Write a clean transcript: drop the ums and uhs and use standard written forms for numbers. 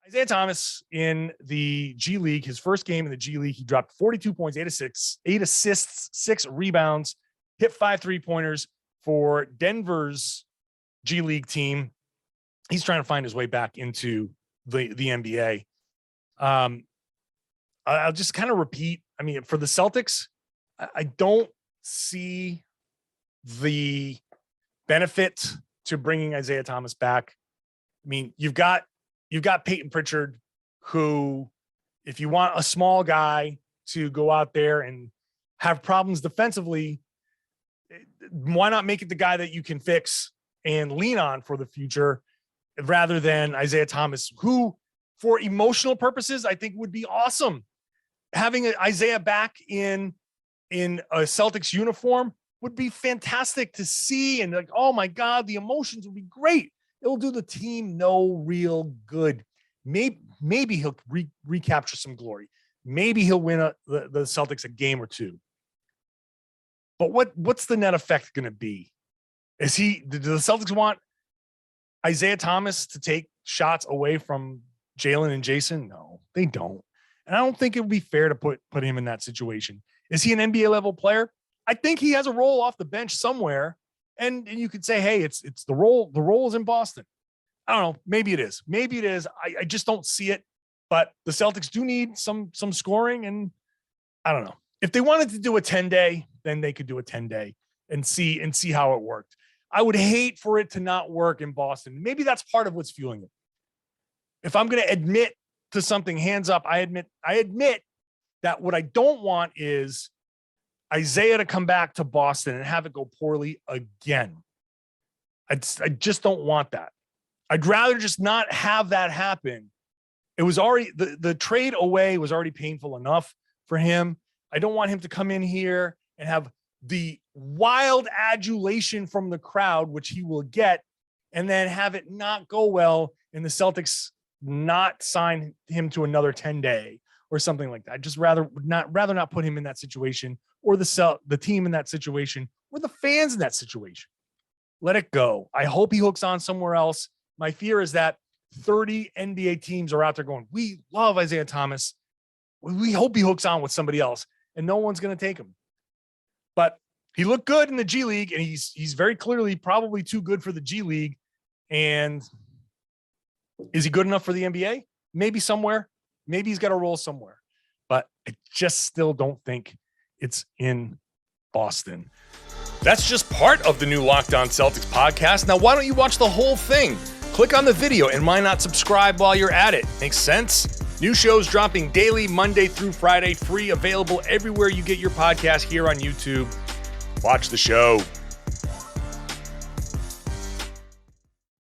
Isaiah Thomas in the G League, his first game in the G League, he dropped 42 points, 8 assists, 6 rebounds, hit 5 3-pointers for Denver's G League team. He's trying to find his way back into the NBA. I'll just kind of repeat. I mean, for the Celtics, I don't see the benefit to bringing Isaiah Thomas back. I mean, you've got Peyton Pritchard, who, if you want a small guy to go out there and have problems defensively, why not make it the guy that you can fix and lean on for the future rather than Isaiah Thomas, who, for emotional purposes, I think would be awesome. Having Isaiah back in a Celtics uniform would be fantastic to see. And like, oh my God, the emotions would be great. It will do the team no real good. Maybe he'll recapture some glory. Maybe he'll win the Celtics a game or two. But what's the net effect going to be? Do the Celtics want Isaiah Thomas to take shots away from Jalen and Jason? No, they don't. And I don't think it would be fair to put him in that situation. Is he an NBA level player? I think he has a role off the bench somewhere. And you could say, hey, it's the role. The role is in Boston. I don't know. Maybe it is. Maybe it is. I just don't see it. But the Celtics do need some scoring. And I don't know. If they wanted to do a 10-day, then they could do a 10-day and see how it worked. I would hate for it to not work in Boston. Maybe that's part of what's fueling it. If I'm going to admit to something, hands up, I admit that what I don't want is Isaiah to come back to Boston and have it go poorly again. I just don't want that. I'd rather just not have that happen. It was already the trade away was already painful enough for him. I don't want him to come in here and have the wild adulation from the crowd, which he will get, and then have it not go well and the Celtics not sign him to another 10-day or something like that. I'd just rather not put him in that situation, or the team in that situation, or the fans in that situation. Let it go. I hope he hooks on somewhere else. My fear is that 30 NBA teams are out there going, we love Isaiah Thomas. We hope he hooks on with somebody else, and no one's going to take him. But he looked good in the G League, and he's very clearly probably too good for the G League. And is he good enough for the NBA? Maybe somewhere. Maybe he's got a role somewhere. But I just still don't think it's in Boston. That's just part of the new Locked On Celtics podcast. Now, why don't you watch the whole thing? Click on the video and why not subscribe while you're at it? Makes sense? New shows dropping daily, Monday through Friday, free, available everywhere you get your podcast here on YouTube. Watch the show.